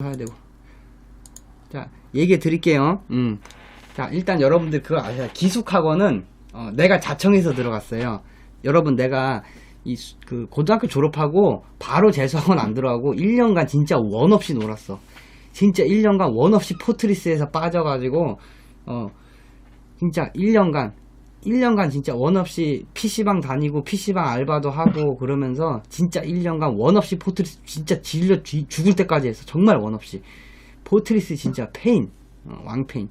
해야 되고. 자, 얘기해 드릴게요. 자, 일단 여러분들 그거 아셔야 기숙학원은 내가 자청해서 들어갔어요. 여러분, 내가 그 고등학교 졸업하고 바로 재수학원 안 들어가고 1년간 진짜 원 없이 놀았어. 진짜 1년간 원 없이 포트리스에서 빠져가지고 진짜 1년간 진짜 원 없이 PC방 다니고 PC방 알바도 하고 그러면서 진짜 1년간 원 없이 포트리스 진짜 질려 죽을 때까지 했어. 정말 원 없이. 포트리스 진짜 페인, 왕페인.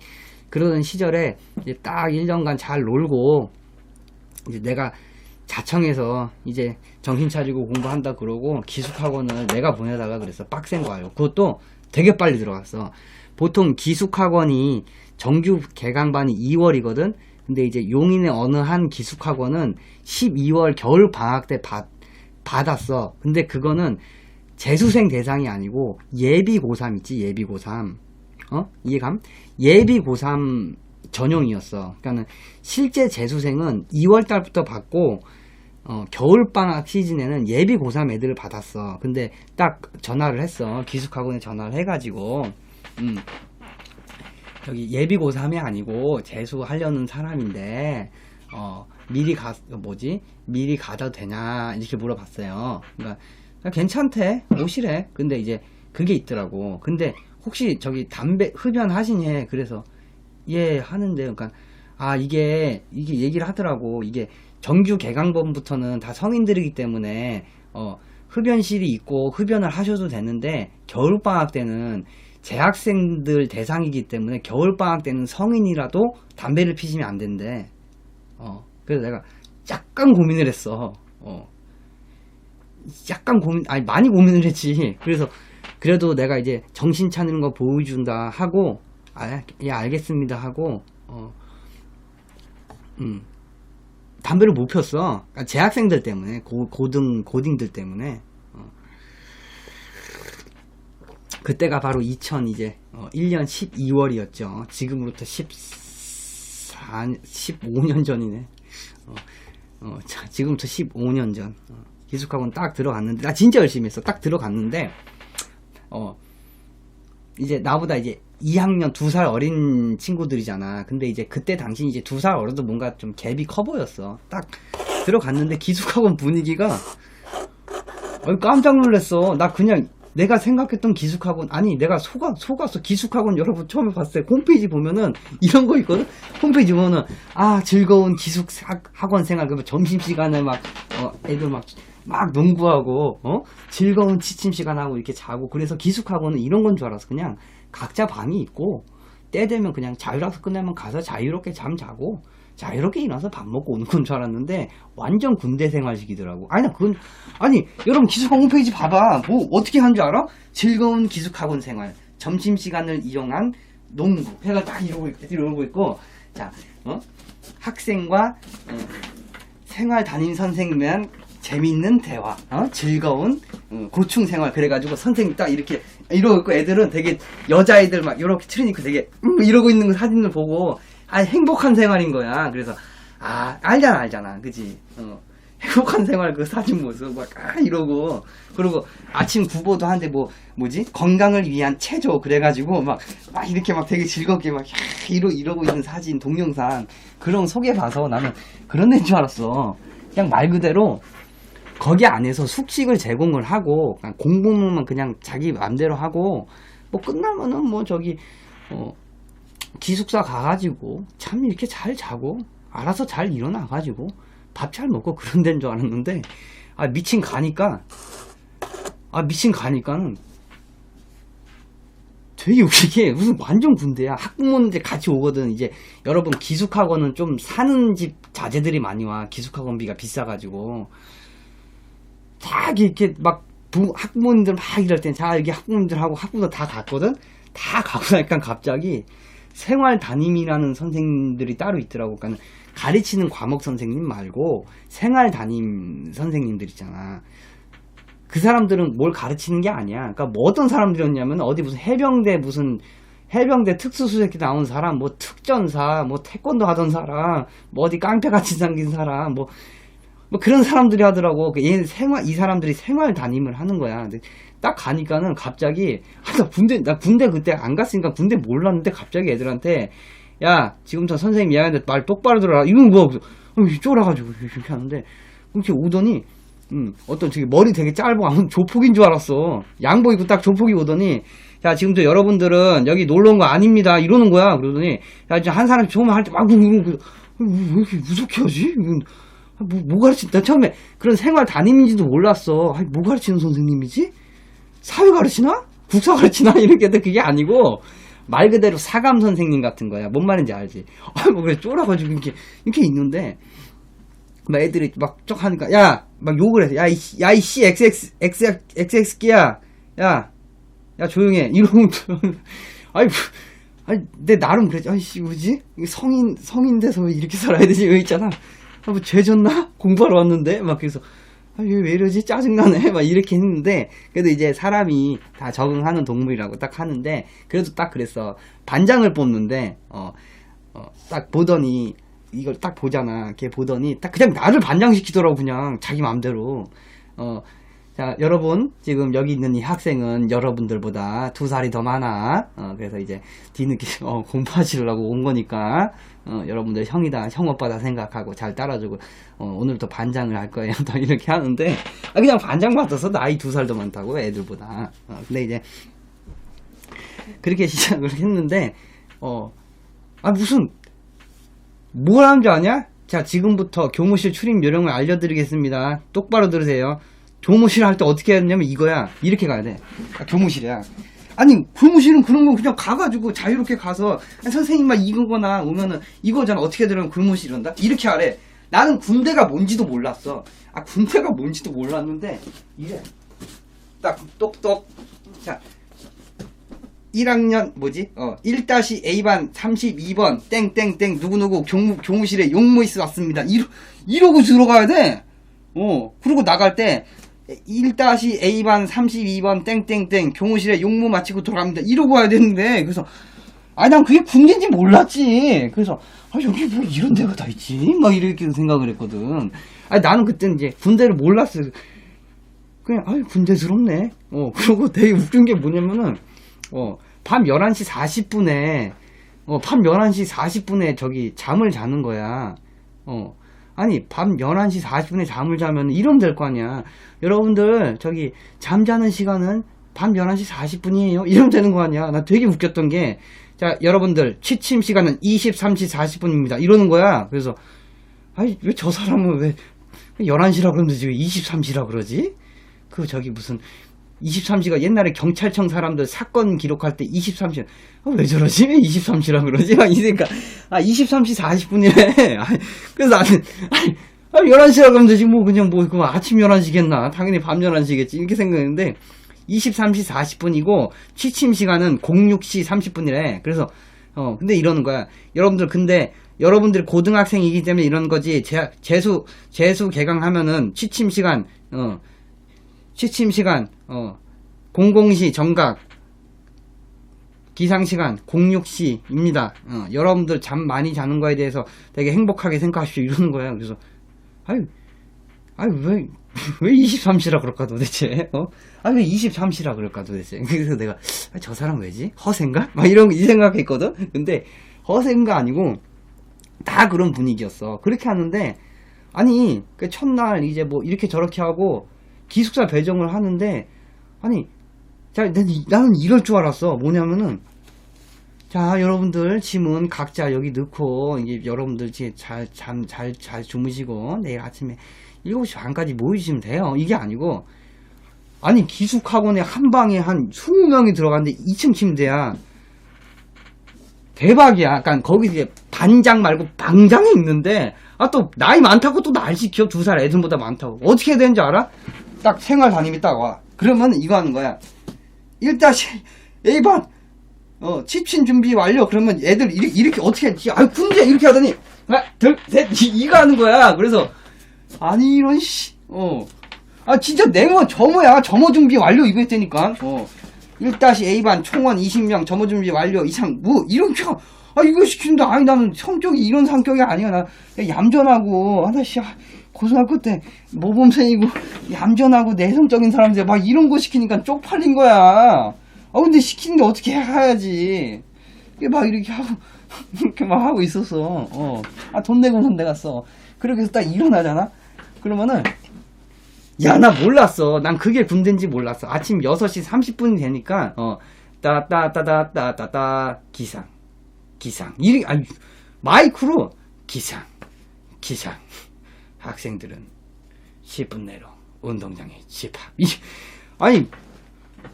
그러던 시절에 이제 딱 1년간 잘 놀고 이제 내가 자청해서 이제 정신 차리고 공부한다 그러고 기숙학원을 내가 보내다가 그랬어. 빡센 거 알고. 그것도 되게 빨리 들어갔어. 보통 기숙학원이 정규 개강반이 2월이거든. 근데 이제 용인의 어느 한 기숙학원은 12월 겨울 방학 때 받았어. 근데 그거는 재수생 대상이 아니고 예비 고3 있지, 예비 고3. 이해감? 예비 고3 전용이었어. 그러니까는 실제 재수생은 2월 달부터 받고 겨울 방학 시즌에는 예비 고3 애들을 받았어. 근데 딱 전화를 했어. 기숙학원에 전화를 해가지고 저기 예비 고3이 아니고 재수하려는 사람인데 미리 가도 되냐 이렇게 물어봤어요. 그러니까 괜찮대, 오시래. 근데 이제 그게 있더라고. 근데 혹시 저기 담배 흡연하시니? 그래서 예 하는데, 그러니까 이게 얘기를 하더라고. 이게 정규 개강번부터는 다 성인들이기 때문에 흡연실이 있고 흡연을 하셔도 되는데 겨울방학 때는 재학생들 대상이기 때문에 겨울방학 때는 성인이라도 담배를 피시면 안 된대. 그래서 내가 약간 고민을 했어. 약간 많이 고민을 했지. 그래서 그래도 내가 이제 정신 차리는 거 보여준다 하고 예 알겠습니다 하고 담배를 못 폈어. 그러니까 재학생들 때문에 고딩들 때문에. 그때가 바로 1년 12월이었죠. 지금으로부터 15년 전이네. 지금부터 15년 전. 기숙학원 딱 들어갔는데, 나 진짜 열심히 했어. 딱 들어갔는데, 이제 나보다 이제 2학년 2살 어린 친구들이잖아. 근데 이제 그때 당시 이제 2살 어려도 뭔가 좀 갭이 커 보였어. 딱 들어갔는데 기숙학원 분위기가, 깜짝 놀랐어. 나 그냥, 내가 생각했던 기숙학원, 내가 속았어. 기숙학원 여러분 처음에 봤어요. 홈페이지 보면은 이런 거 있거든? 홈페이지 보면은, 즐거운 기숙학원 생활, 점심시간에 애들 막 농구하고, 즐거운 취침시간하고 이렇게 자고. 그래서 기숙학원은 이런 건 줄 알았어. 그냥 각자 방이 있고, 때 되면 그냥 자율학습 끝나면 가서 자유롭게 잠 자고, 자유롭게 일어나서 밥 먹고 오는 건 줄 알았는데 완전 군대 생활식이더라고. 여러분 기숙학원 홈페이지 봐봐. 뭐 어떻게 한 줄 알아? 즐거운 기숙학원 생활, 점심시간을 이용한 농구 해가 딱 이러고 있고, 자, 학생과 생활 담임 선생님이랑 재밌는 대화, 즐거운 고충 생활. 그래가지고 선생님 딱 이렇게 이러고 있고, 애들은 되게 여자애들 막 이렇게 트레이닝 되게 이러고 있는 거 사진을 보고 행복한 생활인 거야. 그래서 알잖아 그지? 행복한 생활 그 사진 모습 이러고. 그리고 아침 구보도 하는데 뭐지? 건강을 위한 체조 그래가지고 막 이렇게 되게 즐겁게 이러고 있는 사진 동영상 그런 소개 봐서 나는 그런 데인 줄 알았어. 그냥 말 그대로 거기 안에서 숙식을 제공을 하고 공부만 그냥 자기 맘대로 하고 끝나면은 기숙사 가가지고 참 이렇게 잘 자고 알아서 잘 일어나가지고 밥 잘 먹고 그런 데인 줄 알았는데 미친 가니까는 되게 웃기게 무슨 완전 군대야. 학부모님들 같이 오거든. 이제 여러분 기숙학원은 좀 사는 집 자제들이 많이 와. 기숙학원비가 비싸가지고 딱 이렇게 학부모님들 이럴 땐 여기 학부모님들하고 학부모들 다 갔거든. 다 가고 나니까 갑자기 생활 담임이라는 선생님들이 따로 있더라고. 그러니까 가르치는 과목 선생님 말고 생활 담임 선생님들 있잖아. 그 사람들은 뭘 가르치는 게 아니야. 그러니까 어떤 사람들이었냐면 어디 무슨 해병대 특수수색기 나온 사람, 특전사, 태권도 하던 사람, 어디 깡패같이 생긴 사람, 그런 사람들이 하더라고. 이 사람들이 생활 담임을 하는 거야. 근데 딱 가니까는 갑자기, 나 군대 그때 안 갔으니까 군대 몰랐는데 갑자기 애들한테, 야, 지금부터 선생님 이야기하는데 말 똑바로 들어라. 이건 뭐야? 쫄아가지고 이렇게 하는데, 그렇게 오더니, 어떤 저기 머리 되게 짧고 아무 조폭인 줄 알았어. 양복 입고 딱 조폭이 오더니, 자, 지금부터 여러분들은 여기 놀러 온 거 아닙니다. 이러는 거야. 그러더니, 야, 이제 한 사람이 조금만 할 때 막, 왜 이렇게 무섭게 하지? 뭐 가르친다. 처음에 그런 생활 담임인지도 몰랐어. 아니, 뭐 가르치는 선생님이지? 사회 가르치나? 국사 가르치나? 이렇게 했는데 그게 아니고, 말 그대로 사감 선생님 같은 거야. 뭔 말인지 알지? 뭐 그래, 쫄아가지고 이렇게 있는데, 막 애들이 막 쩍 하니까, 야! 막 욕을 해. 야, 이씨, XX끼야. 야, 조용해. 이러면, 아니, 내 나름 그랬지. 아이씨, 뭐지? 성인 돼서 왜 이렇게 살아야 되지? 이거 있잖아. 뭐, 죄 졌나? 공부하러 왔는데? 막 그래서, 왜 이러지? 짜증나네? 막 이렇게 했는데, 그래도 이제 사람이 다 적응하는 동물이라고 딱 하는데, 그래도 딱 그랬어. 반장을 뽑는데, 딱 보더니, 이걸 딱 보잖아. 걔 보더니, 딱 그냥 나를 반장시키더라고, 그냥. 자기 맘대로. 자, 여러분, 지금 여기 있는 이 학생은 여러분들보다 2살이 더 많아. 그래서 이제 뒤늦게, 공부하시려고 온 거니까, 여러분들 형이다, 형 오빠다 생각하고 잘 따라주고, 오늘부터 반장을 할 거예요. 또 이렇게 하는데, 그냥 반장 받아서 나이 2살 더 많다고, 애들보다. 근데 이제, 그렇게 시작을 했는데, 무슨, 뭘 하는 줄 아냐? 자, 지금부터 교무실 출입 요령을 알려드리겠습니다. 똑바로 들으세요. 교무실 할 때 어떻게 해야 되냐면 이거야. 이렇게 가야 돼. 교무실이야. 아니, 교무실은 그런 거 그냥 가가지고 자유롭게 가서, 선생님만 이거거나 오면은 이거잖아. 어떻게 들으면 교무실 이런다? 이렇게 하래. 나는 군대가 뭔지도 몰랐어. 군대가 뭔지도 몰랐는데, 이래. 딱, 똑똑. 자, 1학년, 1-A반 32번, 땡땡땡, 누구누구 교무실에 용무이스 왔습니다. 이러고 들어가야 돼. 그리고 나갈 때, 1-A반 32번, 땡땡땡, 교무실에 용무 마치고 들어갑니다. 이러고 와야 되는데, 그래서, 난 그게 군대인지 몰랐지. 그래서, 여기 뭐 이런 데가 다 있지? 막 이렇게 생각을 했거든. 나는 그때는 이제 군대를 몰랐어. 그냥, 군대스럽네. 그리고 되게 웃긴 게 뭐냐면은, 밤 11시 40분에, 밤 11시 40분에 저기 잠을 자는 거야. 아니, 밤 11시 40분에 잠을 자면 이러면 될 거 아니야. 여러분들, 저기, 잠자는 시간은 밤 11시 40분이에요. 이러면 되는 거 아니야. 나 되게 웃겼던 게, 자, 여러분들, 취침 시간은 23시 40분입니다. 이러는 거야. 그래서, 왜 저 사람은 왜 11시라 그러는데 지금 23시라 그러지? 저기 무슨, 23시가 옛날에 경찰청 사람들 사건 기록할 때 23시, 왜 저러지? 왜 23시라 그러지? 막 이러니까, 23시 40분이래. 그래서 나는, 11시라 그러면 되지, 그냥 그럼 아침 11시겠나? 당연히 밤 11시겠지. 이렇게 생각했는데, 23시 40분이고, 취침 시간은 06시 30분이래. 그래서, 근데 이러는 거야. 여러분들, 근데, 여러분들이 고등학생이기 때문에 이런 거지, 재수 개강하면은, 취침 시간, 00시 정각, 기상시간 06시입니다. 여러분들 잠 많이 자는 거에 대해서 되게 행복하게 생각하십시오. 이러는 거야. 그래서, 왜 23시라 그럴까 도대체? 왜 23시라 그럴까 도대체? 그래서 내가, 저 사람 왜지? 허세인가? 막 이 생각했거든? 근데, 허세인가 아니고, 다 그런 분위기였어. 그렇게 하는데, 그 첫날 이제 뭐 이렇게 저렇게 하고, 기숙사 배정을 하는데, 나는 이럴 줄 알았어. 뭐냐면은, 자, 여러분들 짐은 각자 여기 넣고, 이제 여러분들 잘 주무시고, 내일 아침에 7시 반까지 모이시면 돼요. 이게 아니고, 기숙학원에 한 방에 한 20명이 들어갔는데 2층 침대야. 대박이야. 거기 이제 반장 말고 방장이 있는데, 또 나이 많다고 또 날 시켜. 2살 애들보다 많다고. 어떻게 해야 되는지 알아? 딱 생활 담임이 딱 와. 그러면 이거 하는 거야. 1-A반 취침 준비 완료. 그러면 애들 이렇게 어떻게 했지? 군대 이렇게 하더니 하나 둘 셋 이거 하는 거야. 그래서 이런 진짜 네모 점호야. 점호 준비 완료 이거 했다니까. 1-A반 총원 20명 점호 준비 완료 이상 이렇게 이거 시킨다. 나는 성격이 이런 성격이 아니야. 나 얌전하고 고등학교 때 모범생이고 얌전하고 내성적인 사람들 막 이런 거 시키니까 쪽팔린 거야. 근데 시키는 게 어떻게 해야지. 막 이렇게 하고 이렇게 막 하고 있었어. 돈 내고 군대 갔어. 그렇게 해서 딱 일어나잖아. 그러면은 야, 나 몰랐어. 난 그게 군대인지 몰랐어. 아침 6시 30분이 되니까 따따따따따따따 기상 이리 아니 마이크로 기상 학생들은 10분 내로 운동장에 집합. 아니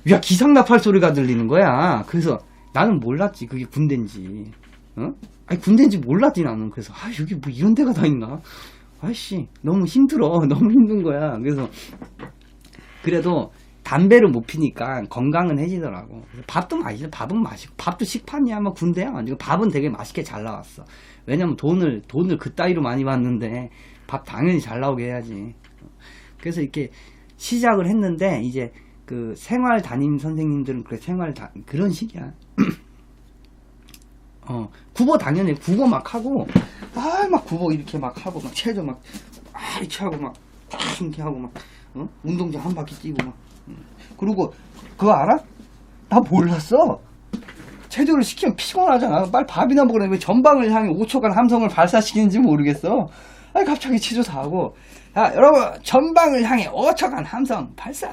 야, 기상나팔 소리가 들리는 거야. 그래서 나는 몰랐지 그게 군대인지. 아니 군대인지 몰랐지 나는. 그래서 여기 뭐 이런 데가 다 있나. 아이씨 너무 힘들어. 너무 힘든 거야. 그래서 그래도 담배를 못 피니까 건강은 해지더라고. 그래서 밥도 맛있어. 밥은 맛있고 밥도 식판이야. 뭐 군대야. 밥은 되게 맛있게 잘 나왔어. 왜냐면 돈을 그따위로 많이 받는데 밥 당연히 잘 나오게 해야지. 그래서 이렇게 시작을 했는데 이제 그 생활 담임 선생님들은 그런 식이야. 국어 당연히 국어 막 하고 막 국어 이렇게 막 하고 막 체조 막 이렇게 하고 막 이렇게 하고 막 운동장 한 바퀴 뛰고 막. 그리고 그거 알아? 나 몰랐어. 체조를 시키면 피곤하잖아. 빨리 밥이나 먹으라. 왜 전방을 향해 5초간 함성을 발사시키는지 모르겠어. 갑자기 체조 다 하고, 야 여러분 전방을 향해 5초간 함성 발사.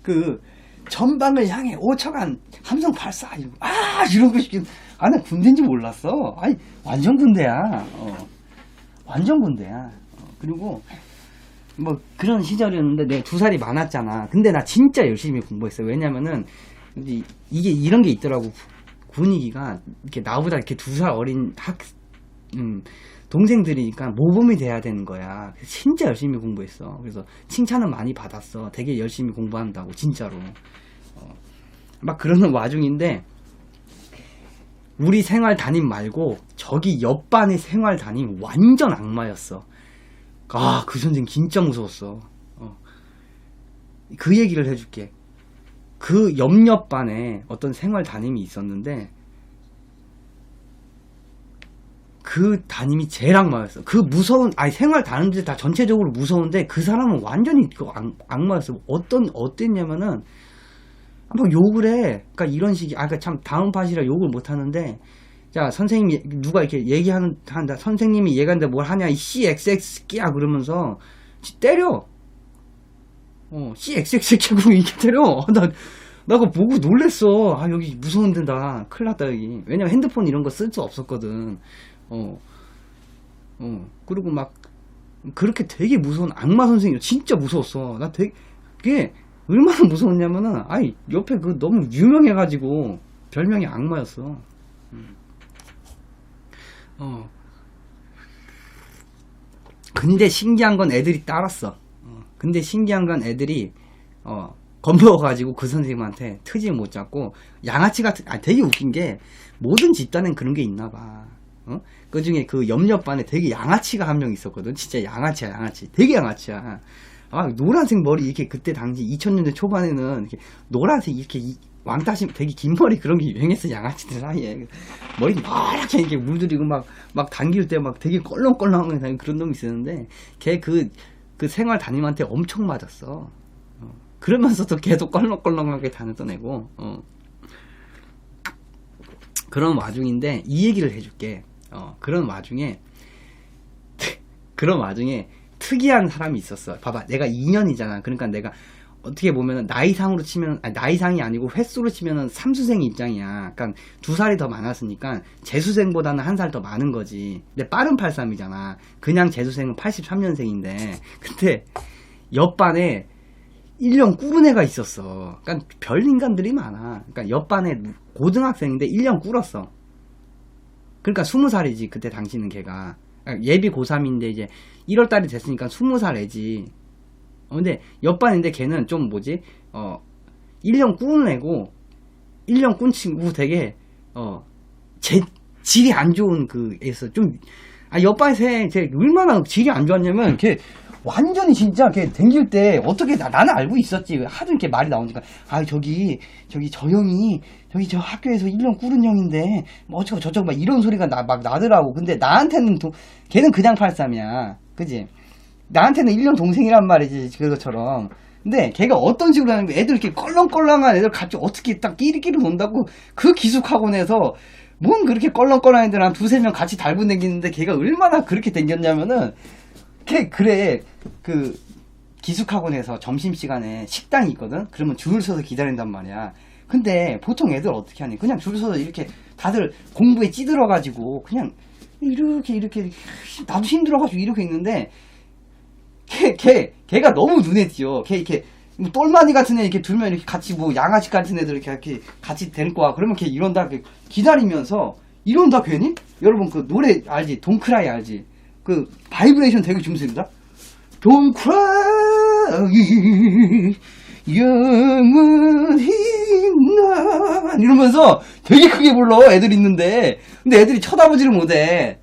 그 전방을 향해 5초간 함성 발사. 이런 거 시키는. 나 군대인지 몰랐어. 완전 군대야. 완전 군대야. 그리고 뭐 그런 시절이었는데 내가 2살이 많았잖아. 근데 나 진짜 열심히 공부했어. 왜냐면은 이게 이런 게 있더라고. 분위기가 이렇게 나보다 이렇게 2살 어린 동생들이니까 모범이 돼야 되는 거야. 그래서 진짜 열심히 공부했어. 그래서 칭찬은 많이 받았어. 되게 열심히 공부한다고 진짜로. 막 그러는 와중인데 우리 생활 담임 말고 저기 옆반의 생활 담임 완전 악마였어. 그 선생 진짜 무서웠어. 그 얘기를 해줄게. 그 옆반에 어떤 생활 담임이 있었는데 그 담임이 제일 악마였어. 그 무서운, 생활 담임들 다 전체적으로 무서운데 그 사람은 완전히 그 악마였어. 어땠냐면은 막 욕을 해. 그러니까 이런 식이, 참 다음 팟이라 욕을 못 하는데, 자 선생님이 누가 이렇게 한다. 선생님이 얘기하는데 뭘 하냐 이 CXX 끼야 그러면서 때려. CXX 끼고 이렇게 때려. 나 그거 보고 놀랬어. 여기 무서운 데다. 큰일 났다 여기. 왜냐면 핸드폰 이런 거 쓸 수 없었거든. 그리고 막 그렇게 되게 무서운 악마 선생님 진짜 무서웠어. 나 그게 얼마나 무서웠냐면은 옆에 그 너무 유명해가지고 별명이 악마였어. 근데 신기한 건 애들이 따랐어. 근데 신기한 건 애들이 겁먹어가지고 그 선생님한테 트집 못 잡고 양아치 같은. 되게 웃긴 게 모든 집단엔 그런 게 있나봐. 그 중에 그 옆반에 되게 양아치가 한 명 있었거든. 진짜 양아치야. 되게 양아치야. 노란색 머리 이렇게 그때 당시 2000년대 초반에는 이렇게 노란색 이렇게 왕따심 되게 긴 머리 그런 게 유행했어. 양아치들 사이에 머리 노랗게 이렇게 물들이고 막 당길 때 막 되게 껄렁껄렁한 그런 놈이 있었는데 걔 그 생활 담임한테 엄청 맞았어. 그러면서도 계속 껄렁껄렁하게 다녔던 애고. 그런 와중인데 이 얘기를 해줄게. 그런 와중에 특이한 사람이 있었어. 봐봐, 내가 2년이잖아. 그러니까 내가 어떻게 보면 나이상으로 치면, 나이상이 아니고 횟수로 치면은 삼수생 입장이야. 그러니까 2살이 더 많았으니까 재수생보다는 1살 더 많은 거지. 근데 빠른 83이잖아. 그냥 재수생은 83년생인데 근데 옆반에 1년 꿇은 애가 있었어. 그러니까 별 인간들이 많아. 그러니까 옆반에 고등학생인데 1년 꿇었어. 그러니까 20살이지 그때 당시는 걔가. 예비 고3인데 이제 1월달이 됐으니까 20살 애지. 근데 옆반인데 걔는 좀 1년 꾼 애고 1년 꾼 친구 되게 질이 안 좋은 그 애였어. 좀 아, 옆반 새, 쟤 얼마나 질이 안 좋았냐면, 걔, 완전히 진짜, 걔 댕길 때, 어떻게, 나는 알고 있었지. 하도 이렇게 말이 나오니까, 아, 저 형이, 저기 저 학교에서 1년 꾸른 형인데, 뭐 어쩌고 저쩌고 막 이런 소리가 막 나더라고. 근데 나한테는, 걔는 그냥 83이야. 그지? 나한테는 1년 동생이란 말이지, 그것처럼. 근데 걔가 어떤 식으로 하는 거야? 애들 이렇게 껄렁껄렁한 애들 같이 어떻게 딱 끼리끼리 논다고, 그 기숙학원에서, 뭔 그렇게 껄렁껄렁한 애들 한 두세 명 같이 달고 다니는데 걔가 얼마나 그렇게 댕겼냐면은 그래 그 기숙학원에서 점심시간에 식당이 있거든. 그러면 줄 서서 기다린단 말이야. 근데 보통 애들 어떻게 하니? 그냥 줄 서서 이렇게 다들 공부에 찌들어가지고 그냥 이렇게 나도 힘들어가지고 이렇게 있는데 걔가 너무 눈에 띄어. 걔 이렇게 뭐 똘마니 같은 애 이렇게 두면 이렇게 같이 뭐 양아치 같은 애들 이렇게 같이 데리고 와. 그러면 걔 이런다 기다리면서 이런다 괜히? 여러분 그 노래 알지? 동크라이 알지? 그 바이브레이션 되게 중요합니다. Don't cry 영원히 난 이러면서 되게 크게 불러 애들 있는데 근데 애들이 쳐다보지를 못해.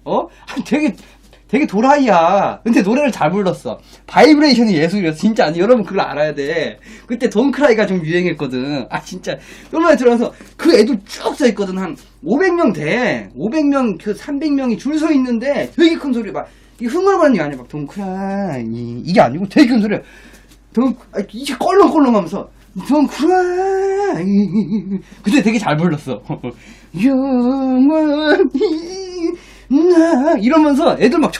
되게 도라이야. 근데 노래를 잘 불렀어. 바이브레이션이 예술이었어. 진짜 아니 여러분 그걸 알아야 돼. 그때 돈크라이가 좀 유행했거든. 아 진짜 얼마나 들어서 그 애들 쭉 서 있거든. 한 500명 돼. 500명 그 300명이 줄 서 있는데 되게 큰 소리 막 이 흥얼거리는 게 아니야. 막 돈크라이 이게 아니고 되게 큰 소리야. 이게 껄렁껄렁하면서 돈크라이 근데 되게 잘 불렀어. 영원히 나 이러면서 애들 막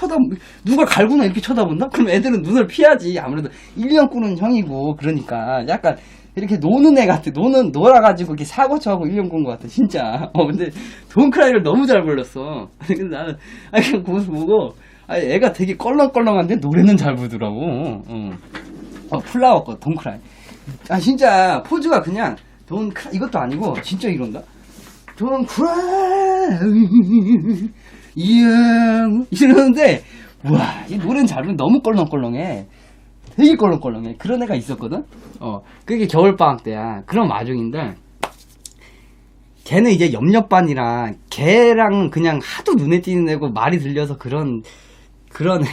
누가 갈구나 이렇게 쳐다본다? 그럼 애들은 눈을 피하지. 아무래도 1년 꾸는 형이고 그러니까 약간 이렇게 노는 애 같아. 놀아가지고 이렇게 사고 쳐하고 1년 꾼 것 같아 진짜. 근데 돈크라이를 너무 잘 불렀어. 근데 나는 그냥 그거 보고 애가 되게 껄렁껄렁한데 노래는 잘 부르더라고. 플라워 거 돈크라이. 아 진짜 포즈가 그냥 이것도 아니고 진짜 이런다. 돈크라이 이러는데 와 이 노래는 잘 부르는데 너무 껄렁껄렁해. 되게 껄렁껄렁해. 그런 애가 있었거든. 그게 겨울방학 때야. 그런 와중인데 걔는 이제 옆옆반이라 걔랑 그냥 하도 눈에 띄는 애고 말이 들려서 그런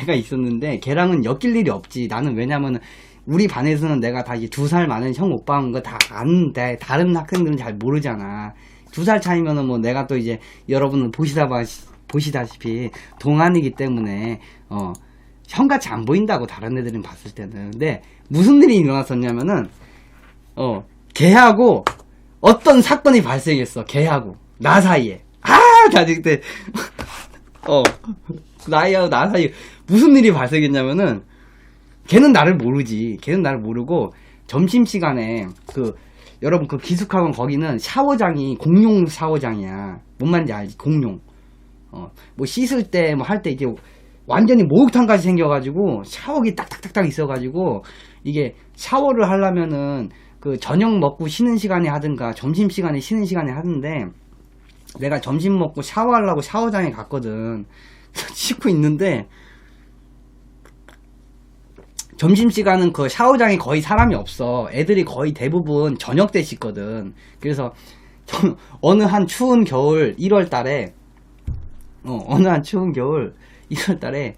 애가 있었는데 걔랑은 엮일 일이 없지. 나는 왜냐면은 우리 반에서는 내가 다 이제 2살 많은 형 오빠인 거 다 아는데 다른 학생들은 잘 모르잖아. 2살 차이면은 뭐 내가 또 이제 여러분은 보시다시피 동안이기 때문에 형같이 안 보인다고 다른 애들은 봤을 때는. 근데 무슨 일이 일어났었냐면은 걔하고 어떤 사건이 발생했어. 걔하고 나 사이에. 나 그때 나이하고 나 사이에 무슨 일이 발생했냐면은 걔는 나를 모르지. 걔는 나를 모르고 점심시간에 여러분 그 기숙학원 거기는 샤워장이 공용 샤워장이야. 뭔 말인지 알지? 공용. 뭐 씻을 때 뭐 할 때 이게 완전히 목욕탕까지 생겨가지고 샤워기 딱딱딱딱 있어가지고 이게 샤워를 하려면은 그 저녁 먹고 쉬는 시간에 하든가 점심시간에 쉬는 시간에 하는데 내가 점심 먹고 샤워하려고 샤워장에 갔거든. 씻고 있는데 점심시간은 그 샤워장에 거의 사람이 없어. 애들이 거의 대부분 저녁 때 씻거든. 그래서 어느 한 추운 겨울 1월달에 어느 한 추운 겨울 1월달에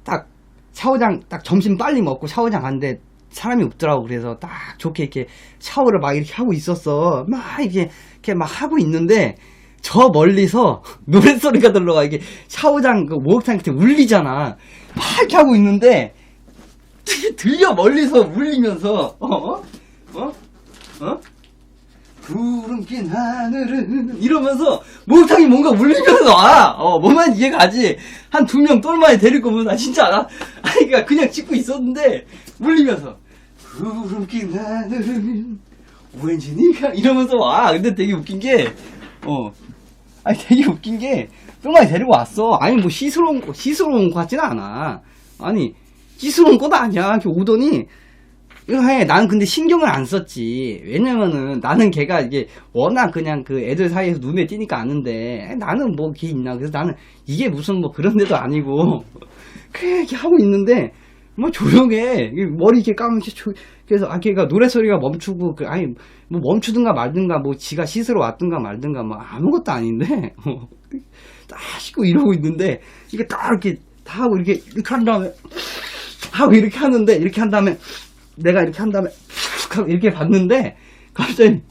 딱 샤워장 딱 점심 빨리 먹고 샤워장 갔는데 사람이 없더라고. 그래서 딱 좋게 이렇게 샤워를 막 이렇게 하고 있었어. 막 이렇게 막 하고 있는데 저 멀리서 노랫소리가 들려가. 이게 샤워장 그 목욕탕 밑에 울리잖아. 막 이렇게 하고 있는데 들려. 멀리서 울리면서 구름 낀 하늘은 이러면서 목욕탕이 뭔가 울리면서 와. 뭐만 이해가지. 한 2명 똘마니 데리고 오면서 진짜 그러니까 그냥 찍고 있었는데 울리면서 구름 낀 하늘은 왠지 니가 이러면서 와. 근데 되게 웃긴 게 되게 웃긴 게 똘마니 데리고 왔어. 아니 뭐 씻으러 온 것 같지는 않아. 아니 씻으러 온 것도 아니야. 이렇게 오더니 나는 근데 신경을 안 썼지. 왜냐면은 나는 걔가 이게 워낙 그냥 그 애들 사이에서 눈에 띄니까 아는데 나는 뭐 걔 있나. 그래서 나는 이게 무슨 뭐 그런 데도 아니고 그렇게 하고 있는데 뭐 조용해. 머리 이렇게 감으면 그래서 걔가 노래소리가 멈추고 뭐 멈추든가 말든가 뭐 지가 씻으러 왔든가 말든가 뭐 아무것도 아닌데 딱 씻고 이러고 있는데, 이게 딱 이렇게 다 하고 이렇게 한 다음에, 하고 이렇게 하는데, 이렇게 한 다음에, 내가 이렇게 한 다음에, 이렇게 봤는데, 갑자기,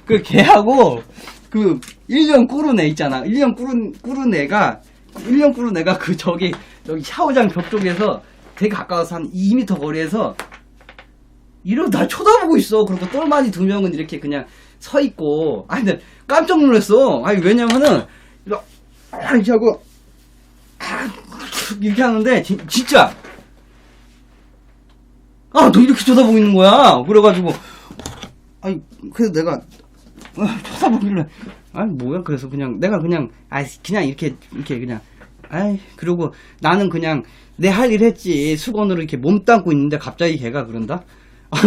그 걔하고, 그, 1년 꾸른 애 있잖아. 1년 꾸른 애가 그 저기 샤워장 벽 쪽에서 되게 가까워서 한 2m 거리에서, 이러고 날 쳐다보고 있어. 그리고 똘마니 2명은 이렇게 그냥 서 있고, 아니, 근데 깜짝 놀랐어. 아니, 왜냐면은, 이렇게 하고, 이렇게 하는데, 진짜, 너 이렇게 쳐다보고 있는 거야. 그래가지고, 아니, 그래서 내가, 쳐다보길래, 아니, 뭐야. 그래서 그냥, 내가 그냥, 그냥 이렇게 그냥, 그러고 나는 그냥 내 할 일 했지. 수건으로 이렇게 몸 닦고 있는데 갑자기 걔가 그런다?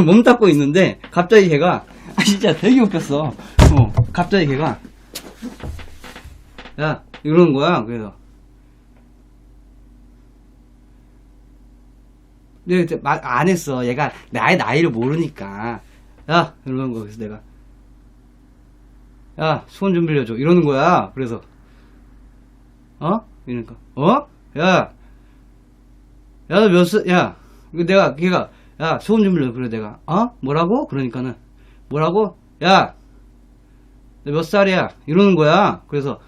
몸 닦고 있는데 갑자기 걔가, 진짜 되게 웃겼어. 갑자기 걔가, 야, 이러는 거야. 그래서. 근데 말 안 했어. 얘가 나의 나이를 모르니까. 야, 이러는 거야. 그래서 내가, 야, 수건 좀 빌려줘. 이러는 거야. 그래서, 이러니까, 야, 너 몇 살, 야, 걔가, 야, 수건 좀 빌려줘. 그래, 내가, 뭐라고? 그러니까는, 뭐라고? 야, 너 몇 살이야? 이러는 거야. 그래서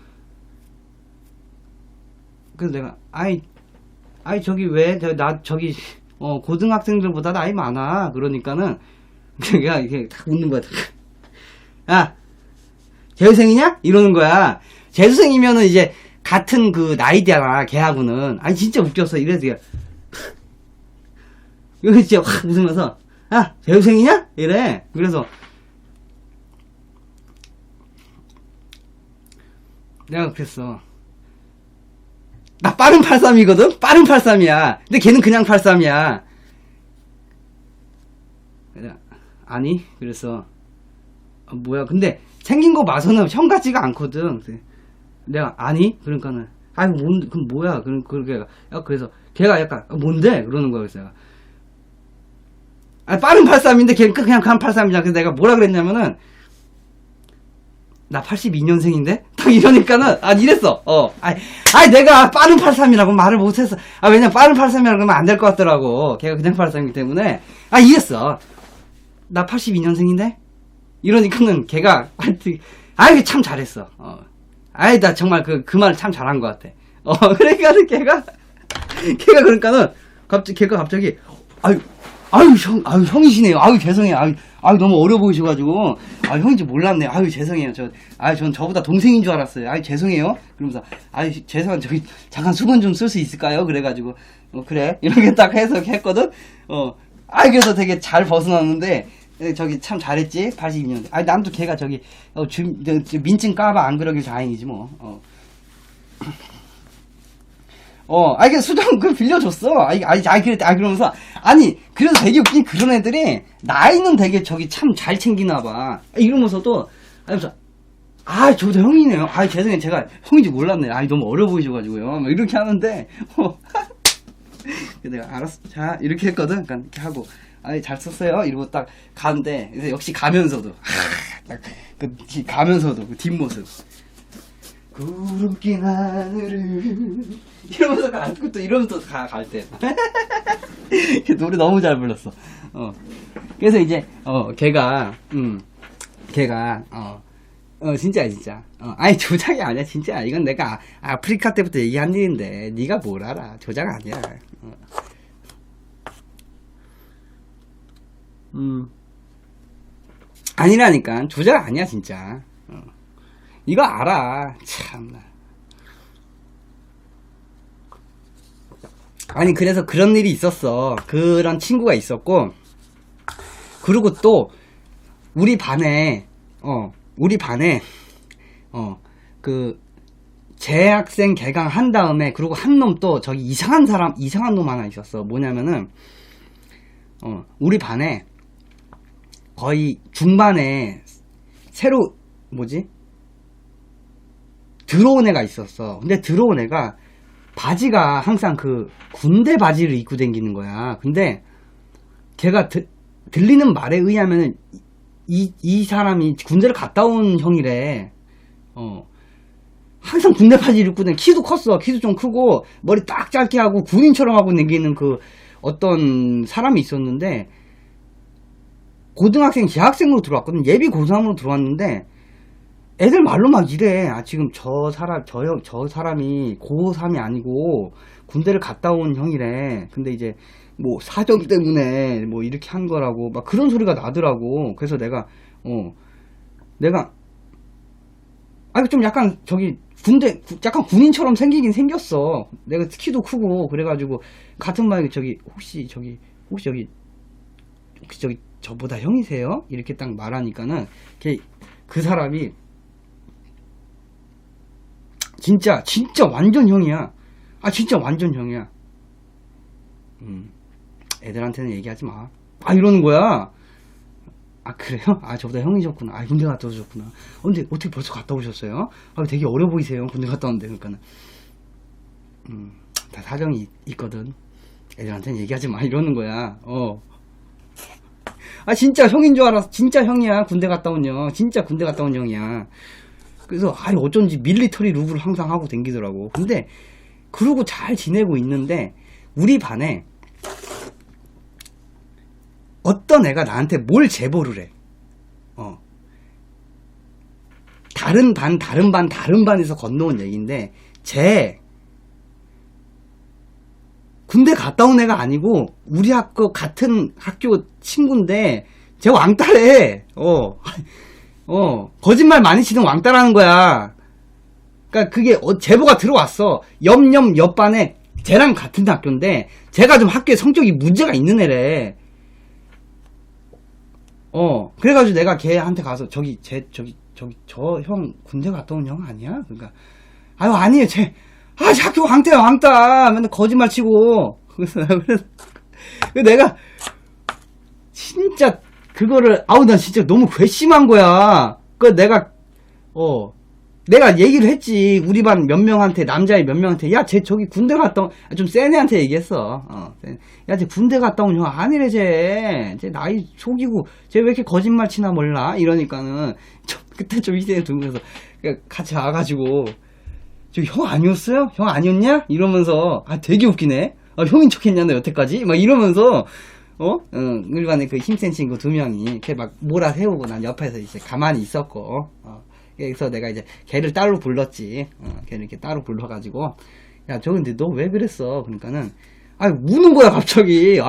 내가, 저기 왜, 저기, 고등학생들보다 나이 많아. 그러니까는, 걔가 이렇게 딱 웃는 거야. 야, 재수생이냐? 이러는 거야. 재수생이면은 이제 같은 그 나이대잖아, 걔하고는. 진짜 웃겼어. 이래서 이거 진짜 확 웃으면서, 야, 재수생이냐? 이래. 그래서 내가 그랬어. 나 빠른 83이거든? 빠른 83이야. 근데 걔는 그냥 83이야. 아니, 그래서, 뭐야. 근데 생긴 거 봐서는 형 같지가 않거든. 내가, 아니? 그러니까는, 그럼 뭐야. 그래서 걔가 약간, 뭔데? 그러는 거야. 그래서 내가, 빠른 83인데 걔는 그냥 83이잖아. 그래서 내가 뭐라 그랬냐면은, 나 82년생인데? 딱 이러니까는, 이랬어. 내가 빠른 83이라고 말을 못했어. 왜냐면 빠른 83이라고 하면 안 될 것 같더라고. 걔가 그냥 83이기 때문에. 이랬어. 나 82년생인데? 이러니까는 걔가, 참 잘했어. 나 정말 그 말을 참 잘한 것 같아. 그러니까는 걔가 그러니까는, 걔가 갑자기, 형이시네요. 죄송해요. 너무 어려 보이셔가지고, 형인지 몰랐네요. 죄송해요. 전 저보다 동생인 줄 알았어요. 죄송해요. 그러면서, 죄송한, 저기, 잠깐 수건 좀 쓸 수 있을까요? 그래가지고, 그래. 이렇게 딱 해서 했거든? 그래서 되게 잘 벗어났는데, 저기 참 잘했지? 82년. 남도 걔가 저기, 민증 까봐 안 그러길 다행이지 뭐. 그 수정 빌려줬어. 그러면서, 그래서 되게 웃긴 그런 애들이, 나이는 되게 저기 참 잘 챙기나봐. 이러면서도, 저도 형이네요. 죄송해요. 제가 형인지 몰랐네. 너무 어려 보이셔가지고요. 이렇게 하는데, 내가 알았어. 자, 이렇게 했거든. 그러니까 이렇게 하고, 잘 썼어요. 이러고 딱 가는데, 역시 가면서도, 가면서도, 그 뒷모습. 구름낀 하늘을 이러면서 가고 또 이러면서 갈 때 노래 너무 잘 불렀어. 그래서 이제 걔가 진짜 조작이 아니야. 진짜 이건 내가 아프리카 때부터 얘기한 일인데 네가 뭘 알아. 조작 아니야. 아니라니까. 조작 아니야 진짜. 이거 알아. 참나. 그래서 그런 일이 있었어. 그런 친구가 있었고, 그리고 또 우리 반에 그 재학생 개강 한 다음에, 그리고 한 놈 또 저기 이상한 놈 하나 있었어. 뭐냐면은 우리 반에 거의 중반에 새로 들어온 애가 있었어. 근데 들어온 애가 바지가 항상 그 군대 바지를 입고 다니는 거야. 근데 걔가 들리는 말에 의하면은 이 사람이 군대를 갔다 온 형이래. 항상 군대 바지를 입고 다니, 키도 컸어. 키도 좀 크고, 머리 딱 짧게 하고, 군인처럼 하고 다니는 그, 어떤 사람이 있었는데, 고등학생, 재학생으로 들어왔거든. 예비 고3으로 들어왔는데, 애들 말로 막 이래. 아, 지금 저 사람이 고3이 아니고, 군대를 갔다 온 형이래. 근데 이제, 뭐, 사정 때문에, 뭐, 이렇게 한 거라고, 막 그런 소리가 나더라고. 그래서 내가, 아니, 좀 약간, 약간 군인처럼 생기긴 생겼어. 내가 키도 크고, 그래가지고, 같은 말에 혹시 저보다 형이세요? 이렇게 딱 말하니까는, 그 사람이, 진짜 완전 형이야. 아, 진짜 완전 형이야. 애들한테는 얘기하지 마. 아, 이러는 거야. 아, 그래요? 아, 저보다 형이셨구나. 아, 군대 갔다 오셨구나. 근데 어떻게 벌써 갔다 오셨어요? 아, 되게 어려 보이세요. 군대 갔다 왔는데. 그러니까는. 다 사정이 있거든. 애들한테는 얘기하지 마. 이러는 거야. 아, 진짜 형인 줄 알았어. 진짜 형이야. 군대 갔다 온 형. 진짜 군대 갔다 온 형이야. 그래서, 아니, 어쩐지 밀리터리 룩을 항상 하고 댕기더라고. 근데, 그러고 잘 지내고 있는데, 우리 반에, 어떤 애가 나한테 뭘 제보를 해. 다른 반에서 건너온 얘기인데, 군대 갔다 온 애가 아니고, 우리 같은 학교 친구인데, 쟤 왕따래. 거짓말 많이 치는 왕따라는 거야. 그니까 그게 제보가 들어왔어. 옆 반에, 쟤랑 같은 학교인데, 쟤가 좀 학교에 성격이 문제가 있는 애래. 그래가지고 내가 걔한테 가서, 저 형 군대 갔다 온 형 아니야? 그러니까, 아유, 아니에요, 쟤 학교 왕따야, 왕따. 맨날 거짓말 치고. 그래서 내가, 진짜, 나 진짜 너무 괘씸한 거야. 내가 얘기를 했지. 우리 반 몇 명한테, 남자애 몇 명한테, 야, 쟤 저기 군대 갔다 온, 좀 센 애한테 얘기했어. 야, 쟤 군대 갔다 온 형 아니래, 쟤 나이 속이고, 쟤 왜 이렇게 거짓말 치나 몰라? 이러니까는, 그때 좀 희생을 들면서, 같이 와가지고, 저기 형 아니었어요? 형 아니었냐? 이러면서, 아, 되게 웃기네. 아, 형인 척 했냐, 너 여태까지? 막 이러면서, 우리 반에 그 힘센 친구 2명이, 이렇게 막 몰아세우고, 난 옆에서 이제 가만히 있었고, 그래서 내가 이제 걔를 따로 불렀지. 걔를 이렇게 따로 불러가지고, 야, 근데 너 왜 그랬어? 그러니까는, 우는 거야, 갑자기.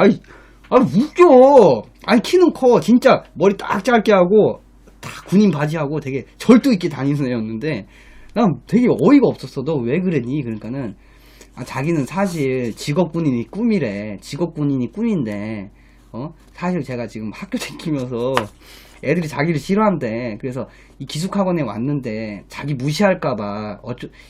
웃겨. 키는 커. 진짜 머리 딱 짧게 하고, 다 군인 바지하고 되게 절도 있게 다니는 애였는데, 난 되게 어이가 없었어. 너 왜 그랬니? 그러니까는, 자기는 사실 직업군인이 꿈이래. 직업군인이 꿈인데, 사실 제가 지금 학교 다니면서 애들이 자기를 싫어한대. 그래서 이 기숙학원에 왔는데 자기 무시할까봐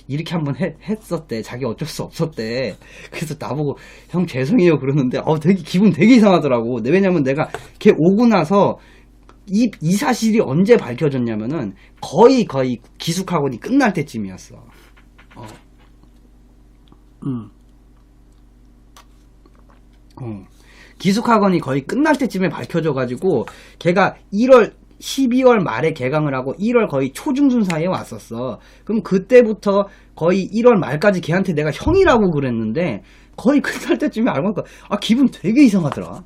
이렇게 한번 했었대. 자기 어쩔 수 없었대. 그래서 나보고 형 죄송해요 그러는데 되게 기분 되게 이상하더라고. 왜냐면 내가 걔 오고 나서 이 사실이 언제 밝혀졌냐면은 거의 기숙학원이 끝날 때쯤이었어. 기숙학원이 거의 끝날 때쯤에 밝혀져가지고 걔가 12월 말에 개강을 하고 1월 거의 초중순 사이에 왔었어. 그럼 그때부터 거의 1월 말까지 걔한테 내가 형이라고 그랬는데 거의 끝날 때쯤에 알고 보니까 기분 되게 이상하더라.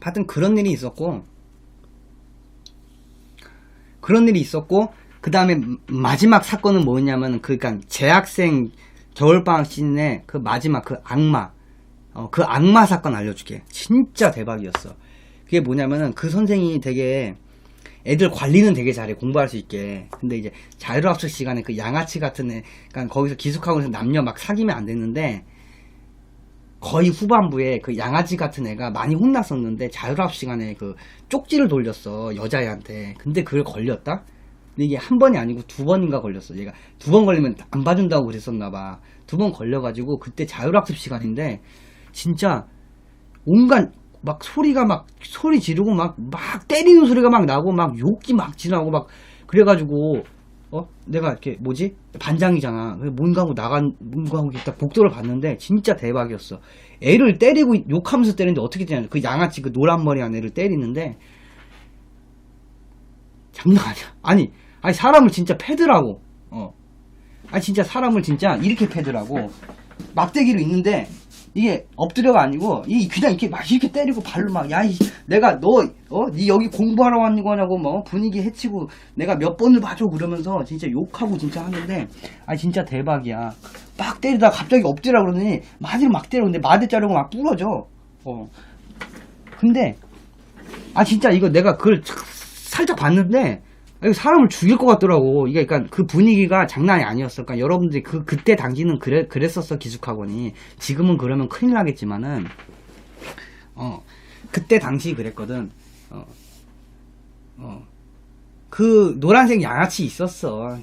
하여튼 그런 일이 있었고 그 다음에 마지막 사건은 뭐였냐면 그러니까 재학생 겨울방학 시즌에 그 마지막 그 악마 사건 알려줄게. 진짜 대박이었어. 그게 뭐냐면은 그 선생이 되게 애들 관리는 되게 잘해. 공부할 수 있게. 근데 이제 자율학습 시간에 그 양아치 같은 애, 그러니까 거기서 기숙학원에서 남녀 막 사귀면 안 됐는데 거의 후반부에 그 양아치 같은 애가 많이 혼났었는데 자율학습 시간에 그 쪽지를 돌렸어. 여자애한테. 근데 그걸 걸렸다? 근데 이게 한 번이 아니고 2번인가 걸렸어. 얘가 2번 걸리면 안 봐준다고 그랬었나봐. 2번 걸려가지고 그때 자율학습 시간인데 진짜 온갖 막 소리 지르고 막 때리는 소리가 막 나고 막 욕기 막 지나고 막 그래가지고 내가 이렇게 뭐지? 반장이잖아. 뭔가 하고 뭔가 하고 딱 복도를 봤는데 진짜 대박이었어. 애를 때리고 욕하면서 때리는데 어떻게 되냐? 그 양아치 그 노란 머리한 애를 때리는데 장난 아니야. 아니 사람을 진짜 패더라고. 아니 진짜 사람을 진짜 이렇게 패더라고. 막대기로 있는데 이게 엎드려가 아니고 이 그냥 이렇게 막 이렇게 때리고 발로 막 야 내가 니 여기 공부하러 왔는 거냐고 뭐 분위기 해치고 내가 몇 번을 봐줘 그러면서 진짜 욕하고 진짜 하는데 진짜 대박이야. 막 때리다가 갑자기 엎드려 그러더니 마디로 막 때려. 근데 마디 자르고 막 부러져. 근데 진짜 이거 내가 그걸 살짝 봤는데 사람을 죽일 것 같더라고. 이게 그러니까 그 분위기가 장난이 아니었어. 그러니까 여러분들이 그때 당시는 그랬었어 기숙학원이. 지금은 그러면 큰일 나겠지만은 그때 당시 그랬거든. 그 노란색 양아치 있었어.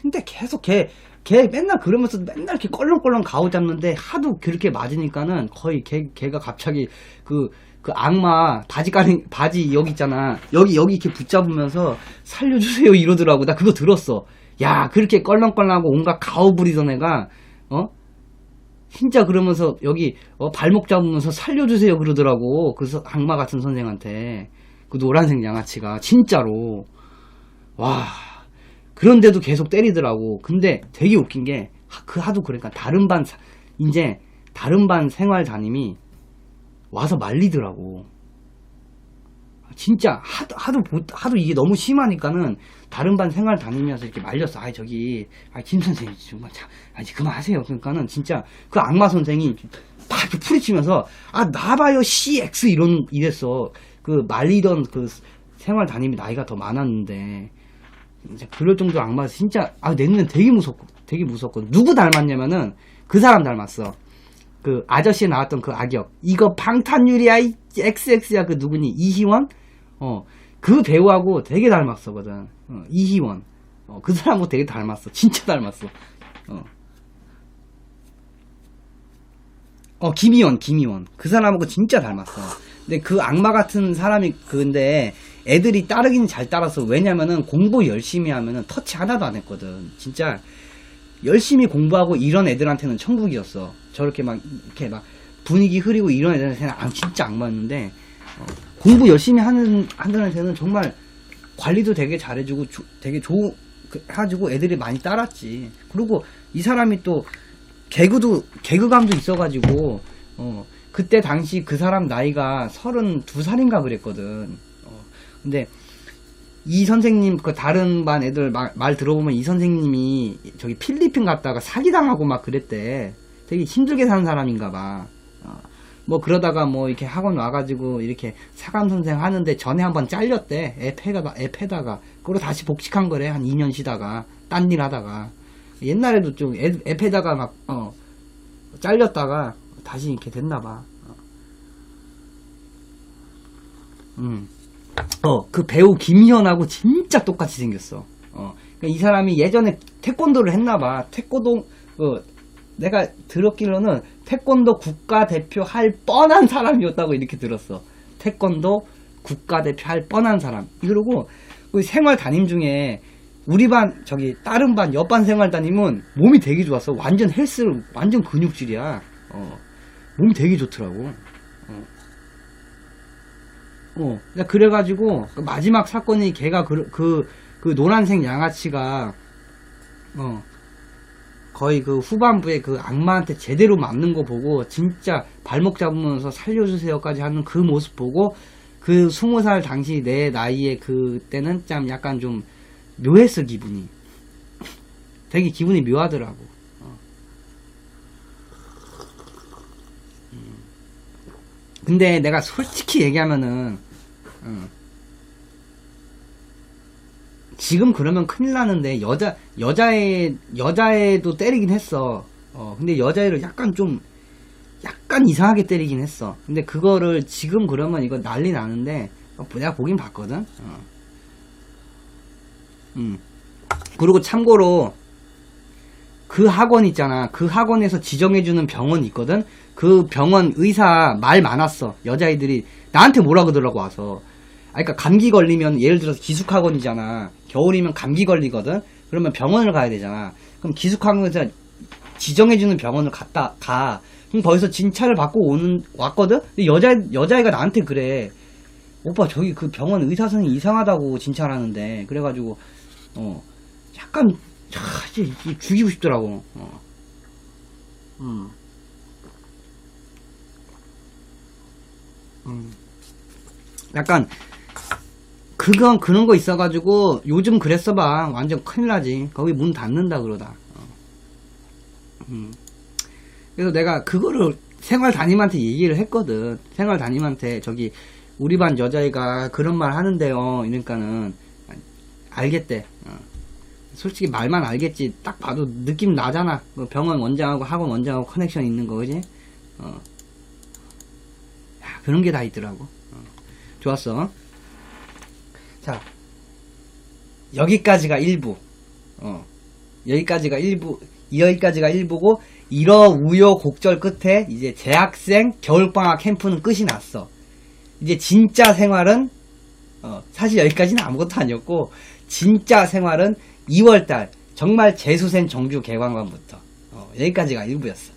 근데 계속 걔 맨날 그러면서 맨날 이렇게 껄렁껄렁 가오잡는데 하도 그렇게 맞으니까는 거의 걔가 갑자기 그 악마 바지 여기 있잖아. 여기 이렇게 붙잡으면서 살려주세요 이러더라고. 나 그거 들었어. 야, 그렇게 껄렁껄렁하고 온갖 가오 부리던 애가, 진짜 그러면서 여기, 발목 잡으면서 살려주세요 그러더라고. 그 악마 같은 선생한테. 그 노란색 양아치가. 진짜로. 와. 그런데도 계속 때리더라고. 근데 되게 웃긴 게, 하도 그러니까 다른 반 생활 담임이 와서 말리더라고. 진짜 하도 이게 너무 심하니까는 다른 반 생활 담임이어서 이렇게 말렸어. 김 선생님 정말 이제 그만하세요. 그러니까는 진짜 그 악마 선생이 막 이렇게 풀이치면서 나봐요 CX 이랬어. 그 말리던 그 생활 담임이 나이가 더 많았는데 진짜 그럴 정도로 악마에서 진짜 내 눈엔 되게 무섭거든. 누구 닮았냐면은 그 사람 닮았어. 그 아저씨에 나왔던 그 악역. 이거 방탄유리야 이 XX야. 그 누구니? 이희원? 그 배우하고 되게 닮았거든. 이희원. 그 사람하고 되게 닮았어. 진짜 닮았어. 김희원. 그 사람하고 진짜 닮았어. 근데 그 악마 같은 사람이 근데 애들이 따르기는 잘 따라서. 왜냐면은 공부 열심히 하면은 터치 하나도 안 했거든. 진짜 열심히 공부하고 이런 애들한테는 천국이었어. 저렇게 막 이렇게 막 분위기 흐리고 이런 애들한테는 진짜 악마였는데 공부 열심히 하는 애들한테는 정말 관리도 되게 잘해주고 되게 해가지고 애들이 많이 따랐지. 그리고 이 사람이 또 개그감도 있어가지고 그때 당시 그 사람 나이가 32살인가 그랬거든. 근데 이 선생님 그 다른 반 애들 말 들어보면 이 선생님이 저기 필리핀 갔다가 사기당하고 막 그랬대. 되게 힘들게 사는 사람인가 봐. 뭐 그러다가 뭐 이렇게 학원 와가지고 이렇게 사감 선생 하는데 전에 한번 잘렸대. 애 패다가 그리고 다시 복직한 거래. 한 2년 쉬다가 딴 일 하다가. 옛날에도 좀 애 패다가 막 잘렸다가 다시 이렇게 됐나 봐. 그 배우 김희연하고 진짜 똑같이 생겼어. 그러니까 이 사람이 예전에 태권도를 했나봐. 내가 들었기로는 태권도 국가대표 할 뻔한 사람이었다고 이렇게 들었어. 태권도 국가대표 할 뻔한 사람. 그리고 우리 생활 담임 중에 우리 반 다른 반 옆반 생활 담임은 몸이 되게 좋았어. 완전 완전 근육질이야. 몸이 되게 좋더라고. 그래가지고 마지막 사건이 걔가 그 노란색 양아치가 거의 그 후반부에 그 악마한테 제대로 맞는 거 보고 진짜 발목 잡으면서 살려주세요까지 하는 그 모습 보고 그 20살 당시 내 나이에 그때는 참 약간 좀 묘했어. 기분이 되게 기분이 묘하더라고. 근데 내가 솔직히 얘기하면은 지금 그러면 큰일 나는데 여자애도 때리긴 했어. 근데 여자애를 약간 이상하게 때리긴 했어. 근데 그거를 지금 그러면 이거 난리 나는데 내가 보긴 봤거든. 그리고 참고로 그 학원 있잖아. 그 학원에서 지정해주는 병원 있거든. 그 병원 의사 말 많았어. 여자애들이 나한테 뭐라 그러더라고 와서. 그러니까 감기 걸리면 예를 들어서 기숙학원이잖아. 겨울이면 감기 걸리거든. 그러면 병원을 가야 되잖아. 그럼 기숙학원에서 지정해주는 병원을 가. 그럼 거기서 진찰을 받고 왔거든? 근데 여자애가 나한테 그래. 오빠, 저기 그 병원 의사 선생님 이상하다고 진찰하는데. 그래가지고, 약간, 죽이고 싶더라고. 약간, 그런 거 있어가지고, 요즘 그랬어봐. 완전 큰일 나지. 거기 문 닫는다, 그러다. 그래서 내가 그거를 생활 담임한테 얘기를 했거든. 생활 담임한테 저기 우리 반 여자애가 그런 말 하는데요. 이러니까는 알겠대. 솔직히 말만 알겠지. 딱 봐도 느낌 나잖아. 병원 원장하고 학원 원장하고 커넥션 있는 거, 그지? 야, 그런 게 다 있더라고. 좋았어. 자, 여기까지가 1부. 여기까지가 1부고, 우여곡절 끝에 이제 재학생 겨울방학 캠프는 끝이 났어. 이제 진짜 생활은, 사실 여기까지는 아무것도 아니었고, 진짜 생활은 2월달, 정말 재수생 정주 개강반부터, 여기까지가 1부였어.